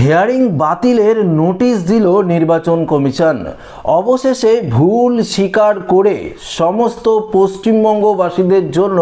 Hearing বাতিলের notice দিল নির্বাচন কমিশন। অবশেষে ভুল স্বীকার করে সমস্ত পশ্চিমবঙ্গবাসীদের জন্য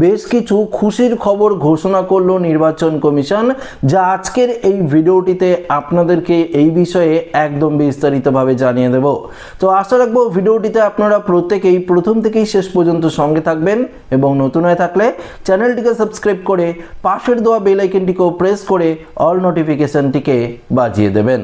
বেশ কিছু খুশির খবর ঘোষণা করল নির্বাচন কমিশন, যা আজকের এই ভিডিওটিতে আপনাদেরকে এই বিষয়ে একদম বিস্তারিতভাবে জানিয়ে দেব। তো আশা রাখবো ভিডিওটিতে আপনারা প্রত্যেকেই প্রথম থেকেই শেষ পর্যন্ত সঙ্গে থাকবেন এবং নতুন হয়ে থাকলে চ্যানেলটিকে সাবস্ক্রাইব করে পাশের দেওয়া বেল আইকনটিকেও প্রেস করে অল নোটিফিকেশনটিকে বাজিয়ে দেবেন।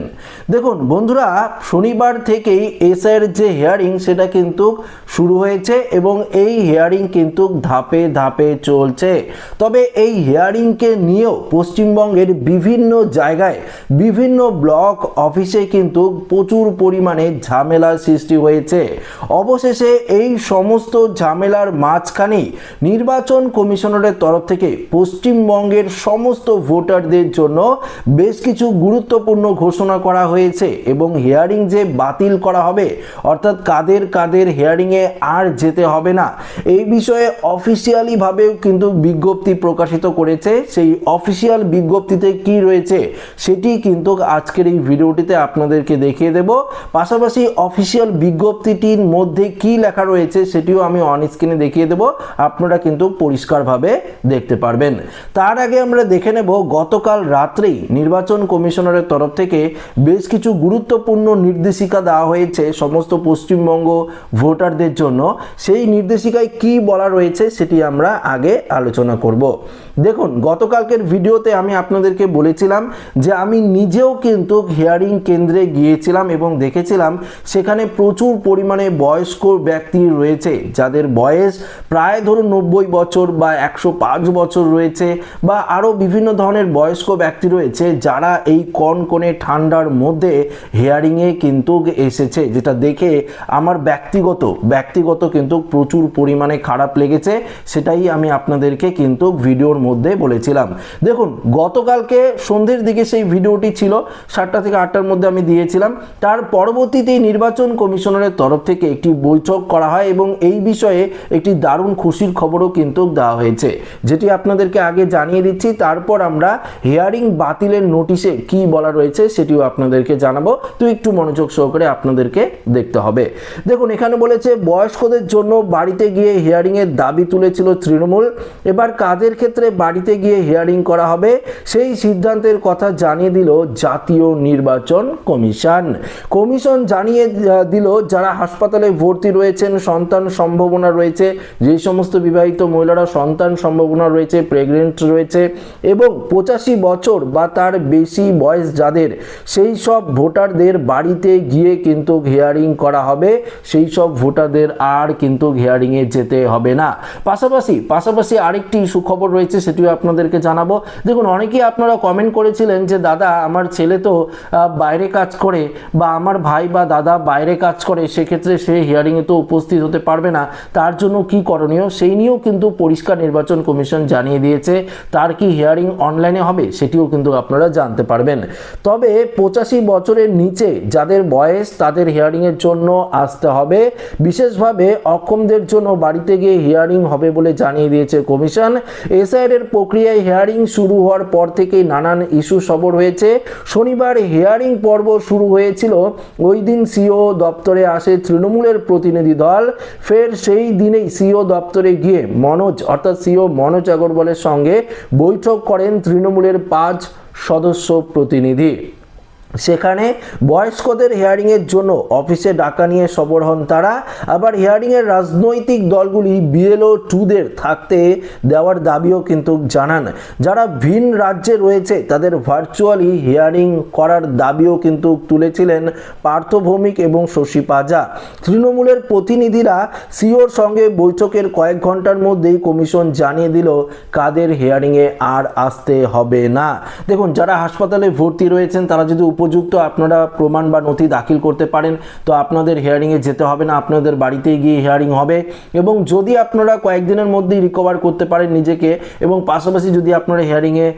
দেখুন বন্ধুরা, শনিবার থেকেই এসআইয়ের যে হিয়ারিং সেটা কিন্তু শুরু হয়েছে এবং এই হিয়ারিং কিন্তু ধাপে ধাপে চলছে। তবে এই হিয়ারিংকে নিয়েও পশ্চিমবঙ্গের বিভিন্ন জায়গায় বিভিন্ন ব্লক অফিসে কিন্তু প্রচুর পরিমাণে ঝামেলার সৃষ্টি হয়েছে। অবশেষে এই সমস্ত ঝামেলার মাঝখানেই নির্বাচন কমিশনারের তরফ থেকে পশ্চিমবঙ্গের সমস্ত ভোটারদের জন্য বেশ কিছু গুরুত্বপূর্ণ ঘোষণা করা হয়েছে এবং হিয়ারিং যে বাতিল করা হবে, অর্থাৎ কাদের কাদের হিয়ারিংয়ে আর যেতে হবে না, এই বিষয়ে অফিসিয়ালি ভাবেও কিন্তু বিজ্ঞপ্তি প্রকাশিত করেছে। সেই অফিসিয়াল বিজ্ঞপ্তিতে কি রয়েছে সেটি কিন্তু আজকের এই ভিডিওটিতে আপনাদেরকে দেখিয়ে দেব। পাশাপাশি অফিসিয়াল বিজ্ঞপ্তিটির মধ্যে কি লেখা রয়েছে সেটিও আমি অন স্ক্রিনে দেখিয়ে দেব, আপনারা কিন্তু পরিষ্কারভাবে দেখতে পারবেন। তার আগে আমরা দেখে নেব গতকাল রাত্রেই নির্বাচন কমিশনারের তরফ থেকে বেশ কিছু গুরুত্বপূর্ণ নির্দেশিকা দেওয়া হয়েছে সমস্ত পশ্চিমবঙ্গ ভোটারদের জন্য। সেই নির্দেশিকায় কি বলা রয়েছে সেটি আমরা আগে আলোচনা করব। দেখুন, গতকালকের ভিডিওতে আমি আপনাদেরকে বলেছিলাম যে আমি নিজেও কিন্তু হিয়ারিং কেন্দ্রে গিয়েছিলাম এবং দেখেছিলাম সেখানে প্রচুর পরিমাণে বয়স্ক ব্যক্তি রয়েছে, যাদের বয়স প্রায় ধরুন 90 বছর বা 105 বছর রয়েছে, বা আরও বিভিন্ন ধরনের বয়স্ক ব্যক্তি রয়েছে যারা এই কনকনে ঠান্ডার মধ্যে হিয়ারিংয়ে কিন্তু এসেছে, যেটা দেখে আমার ব্যক্তিগত কিন্তু প্রচুর পরিমাণে খারাপ লেগেছে। সেটাই আমি আপনাদেরকে কিন্তু ভিডিওর মধ্যে বলেছিলাম। দেখুন, গতকালকে সন্ধ্যের দিকে সেই ভিডিওটি ছিল, 7টা থেকে 8টার মধ্যে আমি দিয়েছিলাম। তার পরবর্তীতে নির্বাচন কমিশনারের তরফ থেকে একটি বৈঠক করা হয় এবং এই বিষয়ে একটি দারুণ খুশির খবরও কিন্তু দেওয়া হয়েছে, যেটি আপনাদেরকে আগে জানিয়ে দিচ্ছি। তারপর আমরা হিয়ারিং বাতিলের নোটিশে কি বলা রয়েছে সেটিও আপনাদেরকে জানাবো, তো একটু মনোযোগ সহকারে আপনাদেরকে দেখতে হবে। দেখুন, এখানে বলেছে বয়স্কদের জন্য বাড়িতে গিয়ে হিয়ারিং এর দাবি তুলেছিল তৃণমূল। এবার কাদের ক্ষেত্রে বাড়িতে গিয়ে হিয়ারিং করা হবে সেই সিদ্ধান্তের কথা জানিয়ে দিল জাতীয় নির্বাচন কমিশন জানিয়ে দিল যারা হাসপাতালে ভর্তি রয়েছেন, সন্তান সম্ভাবনা রয়েছে, যে সমস্ত বিবাহিত মহিলারা সন্তান সম্ভাবনা রয়েছে, প্রেগনেন্ট রয়েছে এবং 85 বছর বা তার বেশি বয়স যাদের, সেই সব ভোটারদের বাড়িতে গিয়ে কিন্তু হিয়ারিং করা হবে। সেই সব ভোটারদের আর কিন্তু হিয়ারিংয়ে যেতে হবে না। পাশাপাশি আরেকটি সুখবর রয়েছে, সেটিও আপনাদেরকে জানাবো। দেখুন, অনেকেই আপনারা কমেন্ট করেছিলেন যে দাদা আমার ছেলে তো বাইরে কাজ করে, বা আমার ভাই বা দাদা বাইরে কাজ করে, সেক্ষেত্রে সে হিয়ারিংয়ে তো উপস্থিত হতে পারবে না, তার জন্য কি করণীয়, সেই নিয়েও কিন্তু পরিষ্কার নির্বাচন কমিশন জানিয়ে দিয়েছে। তার কি হিয়ারিং অনলাইনে হবে সেটিও কিন্তু আপনারা জানতে পারবেন। তবে 85 বছরের নিচে যাদের বয়স তাদের হিয়ারিংয়ের জন্য আসতে হবে। বিশেষভাবে অক্ষমদের জন্য বাড়িতে গিয়ে হিয়ারিং হবে বলে জানিয়ে দিয়েছে কমিশন। এসআইআর এর প্রক্রিয়ায় হিয়ারিং শুরু হওয়ার পর থেকেই নানান ইস্যু সবর হয়েছে। শনিবার হিয়ারিং পর্ব শুরু হয়েছিল, ওই দিন সিও দপ্তরে আসে তৃণমূলের প্রতিনিধি দল। ফের সেই দিনেই সিও দপ্তরে গিয়ে সিও মনোজ আগরওয়ালের সঙ্গে বৈঠক করেন তৃণমূলের 5 সদস্য প্রতিনিধি। সেখানে বয়স্কদের হিয়ারিংয়ের জন্য অফিসে ডাকা নিয়ে সফর হন তারা। আবার হিয়ারিংয়ের রাজনৈতিক দলগুলি BLO 2দের থাকতে দেওয়ার দাবিও কিন্তু জানান। যারা ভিন রাজ্যে রয়েছে তাদের ভার্চুয়ালি হিয়ারিং করার দাবিও কিন্তু তুলেছিলেন পার্থ ভৌমিক এবং শশী পাজা। তৃণমূলের প্রতিনিধিরা সিওর সঙ্গে বৈঠকের কয়েক ঘন্টার মধ্যেই কমিশন জানিয়ে দিল কাদের হিয়ারিংয়ে আর আসতে হবে না। দেখুন, যারা হাসপাতালে ভর্তি রয়েছেন তারা যদি উপযুক্ত আপনারা প্রমাণ বা নথি দাখিল করতে পারেন, তো আপনাদের হিয়ারিংয়ে যেতে হবে না, আপনাদের বাড়িতেই গিয়ে হিয়ারিং হবে। এবং যদি আপনারা কয়েকদিনের মধ্যেই রিকভার করতে পারেন নিজেকে, এবং পাশাপাশি যদি আপনারা হিয়ারিংয়ে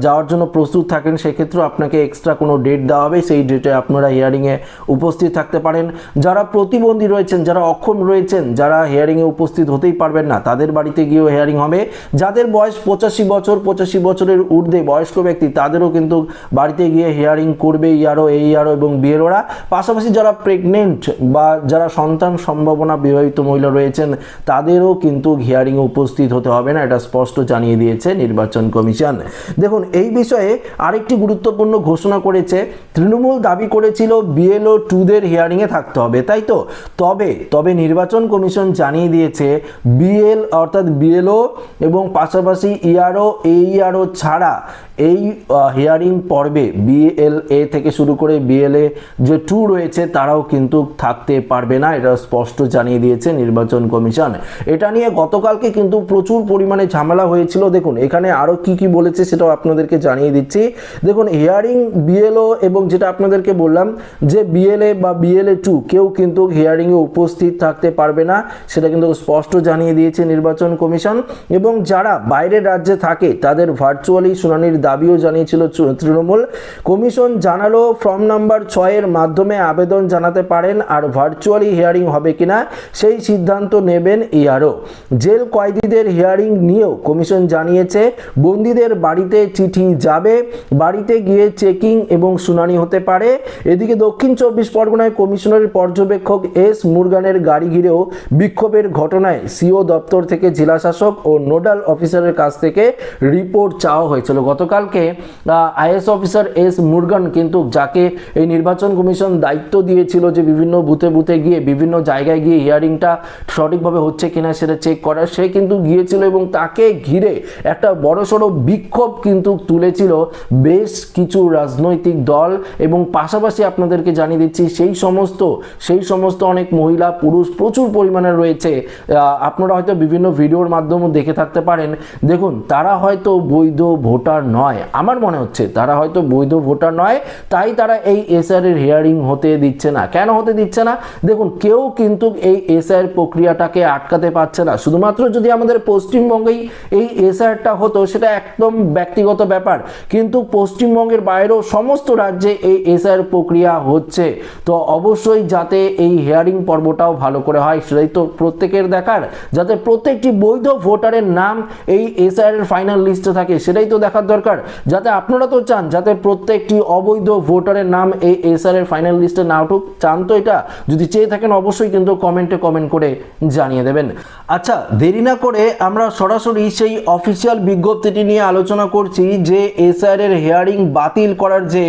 যাওয়ার জন্য প্রস্তুত থাকেন, সেক্ষেত্রেও আপনাকে এক্সট্রা কোনো ডেট দেওয়া হবে, সেই ডেটে আপনারা হিয়ারিংয়ে উপস্থিত থাকতে পারেন। যারা প্রতিবন্ধী রয়েছেন, যারা অক্ষম রয়েছেন, যারা হিয়ারিংয়ে উপস্থিত হতেই পারবেন না, তাদের বাড়িতে গিয়েও হিয়ারিং হবে। যাদের বয়স 85 বছরের ঊর্ধ্বে বয়স্ক ব্যক্তি, তাদেরও কিন্তু বাড়িতে গিয়ে হিয়ারিং করবে ইআরও, এইআরও এবং বিএলওরা। পাশাপাশি যারা প্রেগনেন্ট বা যারা সন্তান সম্ভাবনা বিবাহিত মহিলা রয়েছেন, তাদেরও কিন্তু হিয়ারিংয়ে উপস্থিত হতে হবে না, এটা স্পষ্ট জানিয়ে দিয়েছে নির্বাচন কমিশন। দেখুন, এই বিষয়ে আরেকটি গুরুত্বপূর্ণ ঘোষণা করেছে। তৃণমূল দাবি করেছিল বিএলও 2দের হিয়ারিংয়ে থাকতে হবে, তাই তো? তবে নির্বাচন কমিশন জানিয়ে দিয়েছে অর্থাৎ বিএলও এবং পাশাপাশি ইআরও, এইআরও ছাড়া এই হিয়ারিং পর্বে বিএলএ থেকে শুরু করে বিএলএ যে 2 রয়েছে তারাও কিন্তু থাকতে পারবে না, এটা স্পষ্ট জানিয়ে দিয়েছে নির্বাচন কমিশন। এটা নিয়ে গতকালকে কিন্তু প্রচুর পরিমাণে ঝামেলা হয়েছিল। দেখুন, এখানে আরও কি বলেছে সেটাও আপনাদেরকে জানিয়ে দিচ্ছি। দেখুন, হিয়ারিং বিএলও এবং যেটা আপনাদেরকে বললাম যে বিএলএ বা বিএলএ 2 কেউ কিন্তু হিয়ারিংয়ে উপস্থিত থাকতে পারবে না, সেটা কিন্তু স্পষ্ট জানিয়ে দিয়েছে নির্বাচন কমিশন। এবং যারা বাইরের রাজ্যে থাকে তাদের ভার্চুয়ালি শুনানির দাবিও জানিয়েছিল তৃণমূল। কমিশন জানালো ফর্ম নাম্বার 6 এর মাধ্যমে আবেদন জানাতে পারেন, আর ভার্চুয়ালি হিয়ারিং হবে কিনা সেই সিদ্ধান্ত নেবেন ইআরও। জেল কয়েদিদের হিয়ারিং নিয়েও কমিশন জানিয়েছে বন্দীদের বাড়িতে চিঠি যাবে, বাড়িতে গিয়ে চেকিং এবং শুনানি হতে পারে। এদিকে দক্ষিণ 24 পরগনায় কমিশনারের পর্যবেক্ষক এস মুরগানের গাড়ি ঘিরেও বিক্ষোভের ঘটনায় সিও দপ্তর থেকে জেলা শাসক ও নোডাল অফিসারের কাছ থেকে রিপোর্ট চাওয়া হয়েছিল। গতকালকে আইএস অফিসার এস মুরগান কিন্তু, যাকে এই নির্বাচন কমিশন দায়িত্ব দিয়েছিল যে বিভিন্ন বুথে গিয়ে বিভিন্ন জায়গায় গিয়ে হিয়ারিংটা সঠিকভাবে হচ্ছে কিনা সেটা চেক করার, সে কিন্তু গিয়েছিল এবং তাকে ঘিরে একটা বড়সড় বিক্ষোভ কিন্তু তুলেছিল বেশ কিছু রাজনৈতিক দল। এবং পাশাপাশি আপনাদেরকে জানিয়ে দিচ্ছি সেই সমস্ত অনেক মহিলা পুরুষ প্রচুর পরিমাণে রয়েছে, আপনারা হয়তো বিভিন্ন ভিডিওর মাধ্যমে দেখে থাকতে পারেন। দেখুন, তারা হয়তো বৈধ ভোটার নয়, আমার মনে হচ্ছে তারা হয়তো বৈধ ভোটার নয়, তাই তারা এই এসআর এর হিয়ারিং হতে দিচ্ছে না। কেন হতে দিচ্ছে না? দেখুন, কেউ কিন্তু এই এসআর প্রক্রিয়াটাকে আটকাতে পারছে না। শুধুমাত্র যদি আমাদের পশ্চিমবঙ্গেই এই এসআরটা হতো সেটা একদম ব্যক্তিগত ব্যাপার, কিন্তু পশ্চিমবঙ্গের বাইরেও সমস্ত রাজ্যে এই এসআর প্রক্রিয়া হচ্ছে। তো অবশ্যই যাতে এই হিয়ারিং পর্বটাও ভালো করে হয় সেটাই তো প্রত্যেকের দেখার, যাতে প্রত্যেকটি বৈধ ভোটারের নাম এই এসআর এর ফাইনাল লিস্টে থাকে সেটাই তো দেখার দরকার। যাতে আপনারা তো চান যাতে প্রত্যেকটি অবৈধ ভোটারের নাম এই এসআর এর ফাইনাল লিস্টে না উঠুক, চান তো এটা? যদি চেয়ে থাকেন অবশ্যই কিন্তু কমেন্ট করে জানিয়ে দেবেন। আচ্ছা, দেরি না করে আমরা সরাসরি সেই অফিসিয়াল বিজ্ঞপ্তিটি নিয়ে আলোচনা করছি যে এসআর এর হিয়ারিং বাতিল করার যে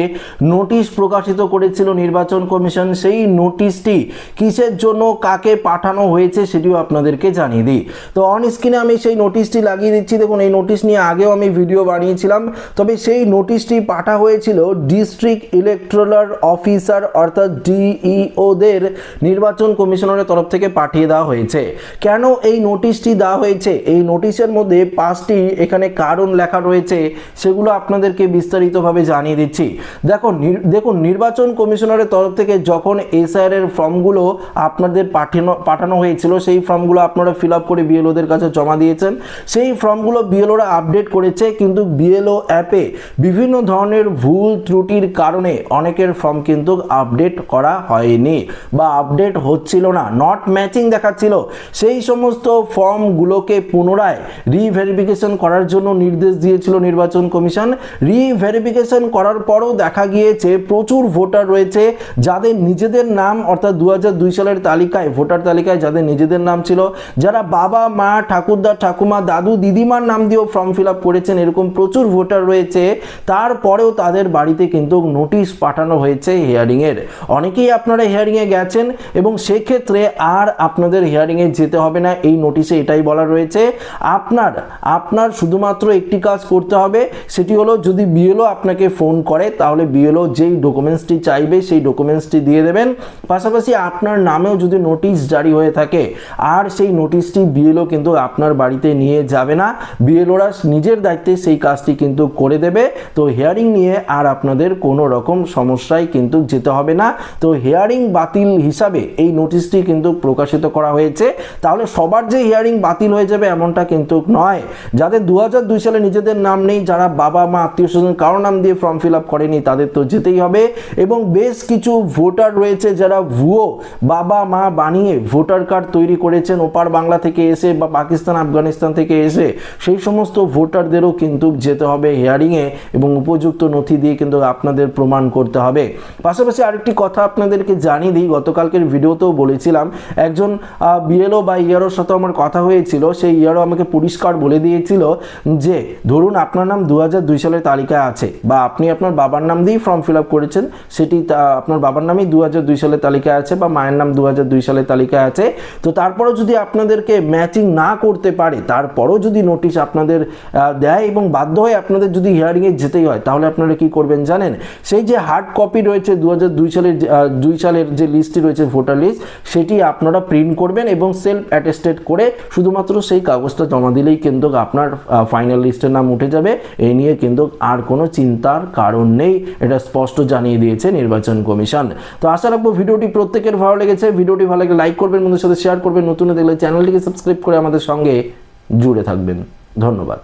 নোটিশ প্রকাশিত করেছিল নির্বাচন কমিশন, সেই নোটিশটি কিসের জন্য কাকে পাঠানো হয়েছে সেটিও আপনাদেরকে জানিয়ে দিই। তো অন স্ক্রিনে আমি সেই নোটিশটি লাগিয়ে দিচ্ছি। দেখুন, এই নোটিশ নিয়ে আগেও আমি ভিডিও বানিয়েছিলাম, তবে সেই নোটিশটি পাঠা হয়েছিল ডিস্ট্রিক্ট ইলেকট্রাল অফিসার অর্থাৎ ডিইওদের নির্বাচন কমিশনারের তরফ থেকে পাঠিয়ে দেওয়া হয়েছে। কেন এই নোটিশটি দেওয়া হয়েছে? এই নোটিশের মধ্যে 5টি এখানে কারণ লেখা রয়েছে, সেগুলো আপনাদেরকে বিস্তারিতভাবে জানিয়ে দিচ্ছি। দেখুন, নির্বাচন কমিশনারের তরফ থেকে যখন এসআর এর ফর্মগুলো আপনাদের পাঠানো হয়েছিল, সেই ফর্মগুলো আপনারা ফিল আপ করে বিএলওদের কাছে জমা দিয়েছেন। সেই ফর্মগুলো বিএলওরা আপডেট করেছে, কিন্তু বিএলও অ্যাপে বিভিন্ন ধরনের ভুল ত্রুটির কারণে অনেকের ফর্ম কিন্তু আপডেট করা হয়নি বা আপডেট হচ্ছিল না, নট ম্যাচিং দেখাচ্ছিল। সেই সমস্ত ফর্মগুলোকে পুনরায় রিভেরিফিকেশন করার জন্য নির্দেশ দিয়েছিল নির্বাচন কমিশন। রিভেরিফিকেশন করার পরও দেখা গিয়েছে প্রচুর ভোটার রয়েছে যাদের নিজেদের নাম অর্থাৎ 2002 সালের তালিকায়, ভোটার তালিকায় যাদের নিজেদের নাম ছিল, যারা বাবা মা ঠাকুরদা ঠাকুমা দাদু দিদিমার নাম দিয়েও ফর্ম ফিল আপ করেছেন, এরকম প্রচুর ভোটার রয়েছে। তারপরেও তাদের বাড়িতে কিন্তু নোটিশ পাঠানো হয়েছে হিয়ারিংয়ের। অনেকেই আপনারা হিয়ারিংয়ে গেছেন এবং সেক্ষেত্রে আর আপনাদের হিয়ারিংয়ে যেতে হবে না, এই নোটিশে এটাই বলা রয়েছে। আপনার শুধুমাত্র একটি কাজ করতে হবে, সেটি হলো যদি বিএলও আপনাকে ফোন করে তাহলে বিএলও যেই ডকুমেন্টসটি চাইবে সেই ডকুমেন্টসটি দিয়ে দেবেন। পাশাপাশি আপনার নামেও যদি নোটিশ জারি হয়ে থাকে আর সেই নোটিশটি বিএলও কিন্তু আপনার বাড়িতে নিয়ে যাবে না, বিএলওরা নিজের দায়িত্বে সেই কাজটি কিন্তু কিন্তু করে দেবে। তো হিয়ারিং নিয়ে আর আপনাদের কোনো রকম সমস্যায় কিন্তু যেতে হবে না। তো হিয়ারিং বাতিল হিসাবে এই নোটিশটি কিন্তু প্রকাশিত করা হয়েছে। তাহলে সবার যে হিয়ারিং বাতিল হয়ে যাবে এমনটা কিন্তু নয়। যাদের 2002 সালে নিজেদের নাম নেই, যারা বাবা মা আত্মীয় স্বজন কারো নাম দিয়ে ফর্ম ফিল আপ করেনি, তাদের তো যেতেই হবে। এবং বেশ কিছু ভোটার রয়েছে যারা ভুয়ো বাবা মা বানিয়ে ভোটার কার্ড তৈরি করেছেন ওপার বাংলা থেকে এসে বা পাকিস্তান আফগানিস্তান থেকে এসে, সেই সমস্ত ভোটারদেরও কিন্তু যেতে হবে হিয়ারিংয়ে এবং উপযুক্ত নথি দিয়ে কিন্তু আপনাদের প্রমাণ করতে হবে। পাশাপাশি আরেকটি কথা আপনাদেরকে জানিয়ে দিই, গতকালকের ভিডিওতেও বলেছিলাম, একজন বিএলও বা ইআরওর সাথে আমার কথা হয়েছিল। সেই ইআরও আমাকে পরিষ্কার বলে দিয়েছিল যে ধরুন আপনার নাম 2002 সালের তালিকায় আছে বা আপনি আপনার বাবার নাম দিয়েই ফর্ম ফিল আপ করেছেন, সেটি আপনার বাবার নামই 2002 সালের তালিকায় আছে বা মায়ের নাম 2002 সালের তালিকায় আছে। তো তারপরেও যদি আপনাদেরকে ম্যাচিং না করতে পারে, তারপরও যদি নোটিশ আপনাদের দেয় এবং বাধ্য হয়ে আপনাদের যদি হিয়ারিংয়ে যেতেই হয়, তাহলে আপনারা কি করবেন জানেন? সেই যে হার্ড কপি রয়েছে 2002 সালের যে লিস্টটি রয়েছে ভোটার লিস্ট, সেটি আপনারা প্রিন্ট করবেন এবং সেলফ অ্যাটেস্টেড করে শুধুমাত্র সেই কাগজটা জমা দিলেই কিন্তু আপনার ফাইনাল লিস্টের নাম উঠে যাবে। এই নিয়ে কিন্তু আর কোনো চিন্তার কারণ নেই, এটা স্পষ্ট জানিয়ে দিয়েছে নির্বাচন কমিশন। তো আশা রাখবো ভিডিওটি প্রত্যেকের ভালো লেগেছে। ভিডিওটি ভালো লাগলে লাইক করবেন, বন্ধুদের সাথে শেয়ার করবেন, নতুন দেখলে চ্যানেলটিকে সাবস্ক্রাইব করে আমাদের সঙ্গে জুড়ে থাকবেন। ধন্যবাদ।